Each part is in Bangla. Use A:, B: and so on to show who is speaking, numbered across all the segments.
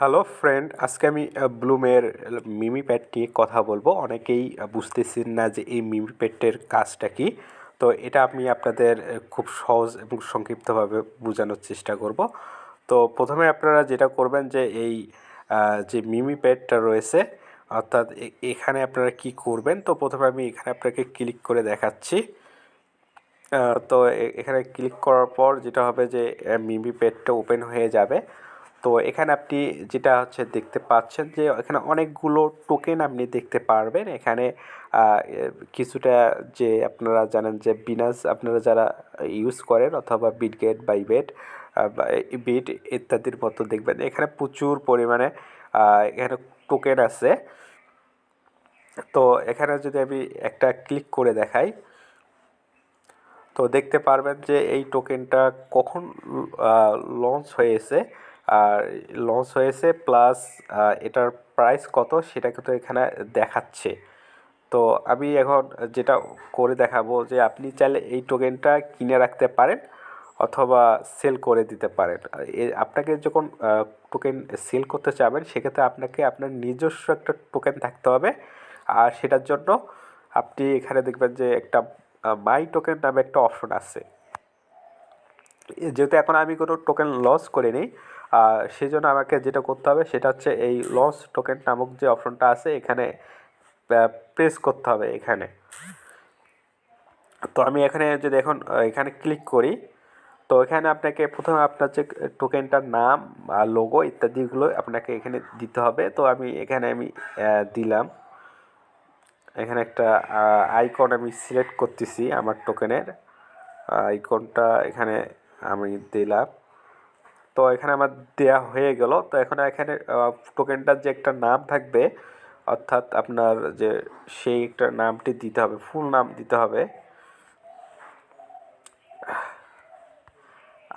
A: হ্যালো ফ্রেন্ড, আজকে আমি ব্লুমের মিমি প্যাড নিয়ে কথা বলবো। অনেকেই বুঝতেছেন না যে এই মিমি প্যাডের কাজটা কি। তো এটা আমি আপনাদের খুব সহজ এবং সংক্ষিপ্তভাবে বোঝানোর চেষ্টা করব। তো প্রথমে আপনারা যেটা করবেন যে এই যে মিমি প্যাডটা রয়েছে, অর্থাৎ এখানে আপনারা কি করবেন। তো প্রথমে আমি এখানে আপনাকে ক্লিক করে দেখাচ্ছি। তো এখানে ক্লিক করার পর যেটা হবে যে মিমি প্যাডটা ওপেন হয়ে যাবে। তো এখানে আপনি যেটা হচ্ছে দেখতে পাচ্ছেন যে এখানে অনেকগুলো টোকেন আপনি দেখতে পারবেন এখানে। কিছুটা যে আপনারা জানেন যে বিনাস আপনারা যারা ইউজ করেন অথবা বিটগেট বাইবেট বা বিট ইত্যাদির মতো দেখবেন এখানে প্রচুর পরিমাণে এখানে টোকেন আছে। তো এখানে যদি আমি একটা ক্লিক করে দেখাই, তো দেখতে পারবেন যে এই টোকেনটা কখন লঞ্চ হয়েছে, আর লঞ্চ হয়েছে প্লাস এটার প্রাইস কত সেটা কিন্তু এখানে দেখাচ্ছে। তো আমি এখন যেটা করে দেখাবো যে আপনি চাইলে এই টোকেনটা কিনে রাখতে পারেন অথবা সেল করে দিতে পারেন। আপনাকে যখন টোকেন সেল করতে চাবেন সেক্ষেত্রে আপনাকে আপনার নিজস্ব একটা টোকেন থাকতে হবে। আর সেটার জন্য আপনি এখানে দেখবেন যে একটা মাই টোকেন নামে একটা অপশন আছে। যেহেতু এখন আমি কোনো টোকেন লস করিনি, সেই জন্য আমাকে যেটা করতে হবে সেটা হচ্ছে এই লস টোকেন নামক যে অপশনটা আছে এখানে প্রেস করতে হবে এখানে। তো আমি এখানে যদি এখন এখানে ক্লিক করি, তো এখানে আপনাকে প্রথমে আপনার যে টোকেনটার নাম আর লোগো ইত্যাদিগুলো আপনাকে এখানে দিতে হবে। তো আমি দিলাম এখানে একটা আইকন আমি সিলেক্ট করতেছি আমার টোকেনের আইকনটা এখানে আমি দিলাম। তো এখানে আমার দেয়া হয়ে গেল। তো এখন এখানে টোকেনটার যে একটা নাম থাকবে, অর্থাৎ আপনার যে সেই একটা নামটি দিতে হবে, ফুল নাম দিতে হবে।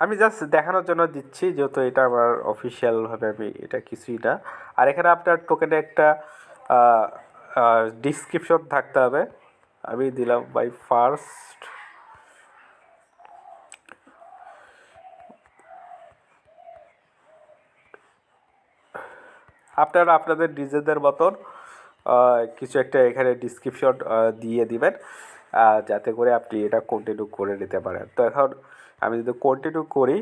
A: আমি জাস্ট দেখানোর জন্য দিচ্ছি, যেহেতু এটা আমার অফিসিয়ালভাবে আমি এটা কিছুই না। আর এখানে আপনার টোকেনে একটা ডিসক্রিপশন থাকতে হবে। আমি দিলাম বাই ফার্স্ট। আপনারা আপনাদের নিজেদের মতন কিছু একটা এখানে ডিসক্রিপশন দিয়ে দিবেন, যাতে করে আপনি এটা কন্টিনিউ করে নিতে পারেন। তো এখন আমি যদি কন্টিনিউ করি,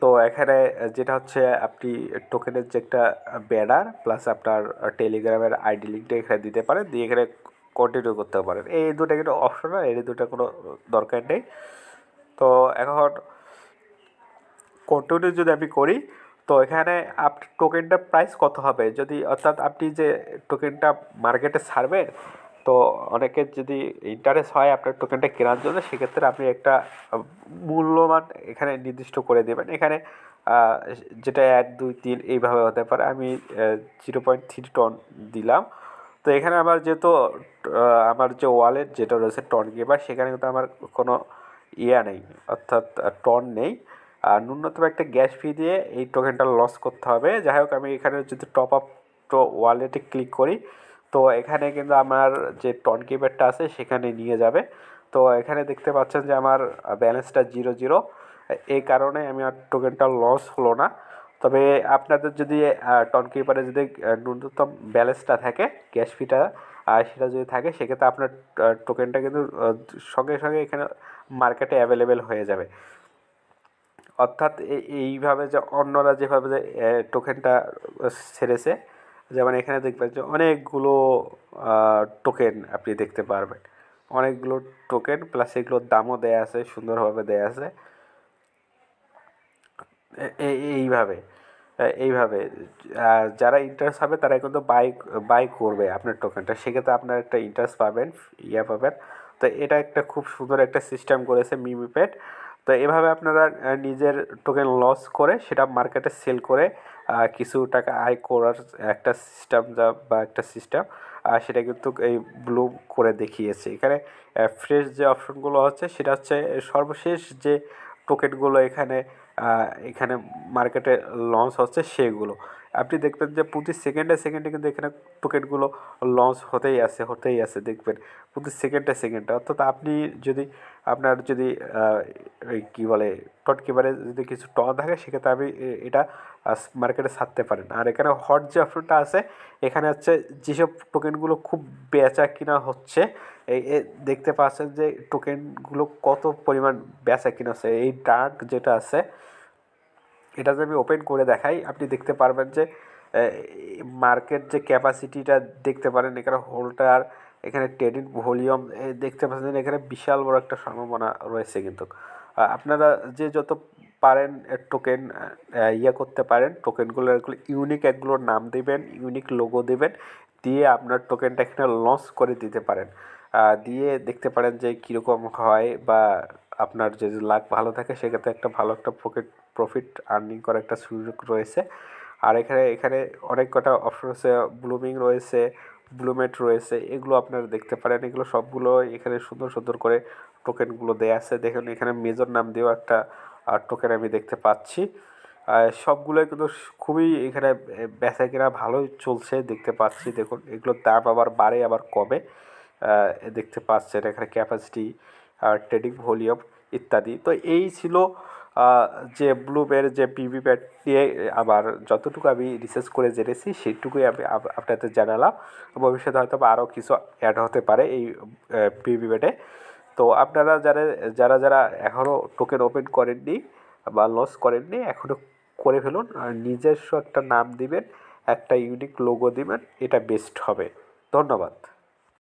A: তো এখানে যেটা হচ্ছে আপনি টোকেনের যে একটা ব্যানার প্লাস আপনার টেলিগ্রামের আইডি লিঙ্কটা এখানে দিতে পারেন, দিয়ে এখানে কন্টিনিউ করতে পারেন। এই দুটো কিন্তু অপশনাল, এই দুটো কোনো দরকার নেই। তো এখন কন্টিনিউ যদি আমি করি, তো এখানে টোকেনটার প্রাইস কত হবে, যদি অর্থাৎ আপনি যে টোকেনটা মার্কেটে ছাড়বেন, তো অনেকের যদি ইন্টারেস্ট হয় আপনার টোকেনটা কেনার জন্য, সেক্ষেত্রে আপনি একটা মূল্যমান এখানে নির্দিষ্ট করে দেবেন। এখানে যেটা 1, 2, 3 এইভাবে হতে পারে। আমি 0.3 টন দিলাম। তো এখানে আমার যেহেতু আমার যে ওয়ালেট যেটা রয়েছে টন গেমার, সেখানে কিন্তু আমার কোনো নেই, অর্থাৎ টন নেই। আর ন্যূনতম একটা গ্যাস ফি দিয়ে এই টোকেনটা লস করতে হবে। যাই হোক, আমি এখানে যদি টপ আপ তো ওয়ালেটে ক্লিক করি, তো এখানে কিন্তু আমার যে টন কিপারটা আছে সেখানে নিয়ে যাবে। তো এখানে দেখতে পাচ্ছেন যে আমার ব্যালেন্সটা 0 0। এই কারণে আমি আর টোকেনটা লস হলো না। তবে আপনাদের যদি টন কিপারে যদি ন্যূনতম ব্যালেন্সটা থাকে, গ্যাস ফিটা সেটা যদি থাকে, সেক্ষেত্রে আপনার টোকেনটা কিন্তু সঙ্গে সঙ্গে এখানে মার্কেটে অ্যাভেলেবেল হয়ে যাবে। অর্থাৎ এইভাবে যে অন্যরা যেভাবে যে টোকেনটা ছেড়েছে, যেমন এখানে দেখবেন যে অনেকগুলো টোকেন আপনি দেখতে পারবেন, অনেকগুলো টোকেন প্লাস এগুলোর দামও দেয়া আছে, সুন্দরভাবে দেয়া আছে। এইভাবে এইভাবে যারা ইন্টারেস্ট হবে তারা কিন্তু বাই করবে আপনার টোকেনটা, সেক্ষেত্রে আপনার একটা ইন্টারেস্ট পাবেন, পাবেন। তো এটা একটা খুব সুন্দর একটা সিস্টেম করেছে মিমিপেড। তো এভাবে আপনারা নিজের টোকেন লস করে সেটা মার্কেটে সেল করে কিছু টাকা আয় করার একটা সিস্টেম, বা একটা সিস্টেম সেটা কিন্তু এই ব্লুম করে দেখিয়েছে। এখানে ফ্রেশ যে অপশনগুলো হচ্ছে সেটা হচ্ছে সর্বশেষ যে টোকেনগুলো এখানে এখানে মার্কেটে লঞ্চ হচ্ছে সেগুলো। আপনি দেখবেন যে প্রতি সেকেন্ডে সেকেন্ডে কিন্তু এখানে টোকেনগুলো লঞ্চ হতেই আছে দেখবেন প্রতি সেকেন্ডে সেকেন্ডে। অর্থাৎ আপনি যদি আপনার যদি ওই কী বলে টটকিবারে যদি কিছু থাকে সেক্ষেত্রে আপনি এটা মার্কেটে ছাড়তে পারেন। আর এখানে হট যে অপশনটা আছে এখানে হচ্ছে যেসব টোকেনগুলো খুব বেচা কিনা হচ্ছে দেখতে পাচ্ছেন যে টোকেনগুলো কত পরিমাণ বেচা কিনা হচ্ছে। এই ডার্ক যেটা আছে এটা যদি আমি ওপেন করে দেখাই আপনি দেখতে পারবেন যে মার্কেট যে ক্যাপাসিটিটা দেখতে পারেন, এখানে হোল্ডার, এখানে ট্রেডিং ভলিউম দেখতে পাচ্ছেন, এখানে বিশাল বড় একটা সম্ভাবনা রয়েছে। কিন্তু আপনারা যে যত পারেন টোকেন করতে পারেন, টোকেনগুলো ইউনিক একগুলোর নাম দেবেন, ইউনিক লোগো দেবেন, দিয়ে আপনার টোকেনটা এখানে লঞ্চ করে দিতে পারেন। দিয়ে দেখতে পারেন যে কীরকম হয়, বা আপনার যদি লাক ভালো থাকে সেক্ষেত্রে একটা ভালো একটা প্রফিট আর্নিং করার একটা সুযোগ রয়েছে। আর এখানে অনেক কটা অপশন আছে, ব্লুমিং রয়েছে, ব্লুমেট রয়েছে, এগুলো আপনারা দেখতে পারেন। এগুলো সবগুলো এখানে সুন্দর সুন্দর করে টোকেনগুলো দেয়া আছে। দেখুন এখানে মেজর নাম দিয়েও একটা টোকেন আমি দেখতে পাচ্ছি। সবগুলোই কিন্তু খুবই এখানে বেচা কেনা ভালোই চলছে দেখতে পাচ্ছি। দেখুন এগুলোর দাম আবার বাড়ে আবার কমে দেখতে পাচ্ছেন। এখানে ক্যাপাসিটি, ট্রেডিং ভলিউম ইত্যাদি। তো এই ছিল যে ব্লুমের যে পিভি প্যাড নিয়ে আবার যতটুকু আমি রিসার্চ করে জেনেছি সেইটুকুই আমি আপনাদের জানালাম। ভবিষ্যতে হয়তো আরও কিছু অ্যাড হতে পারে এই পিভি প্যাডে। তো আপনারা যারা যারা এখনও টোকেন ওপেন করেননি বা লঞ্চ করেননি এখনও করে ফেলুন। আর নিজস্ব একটা নাম দিবেন, একটা ইউনিক লোগো দিবেন, এটা বেস্ট হবে। ধন্যবাদ।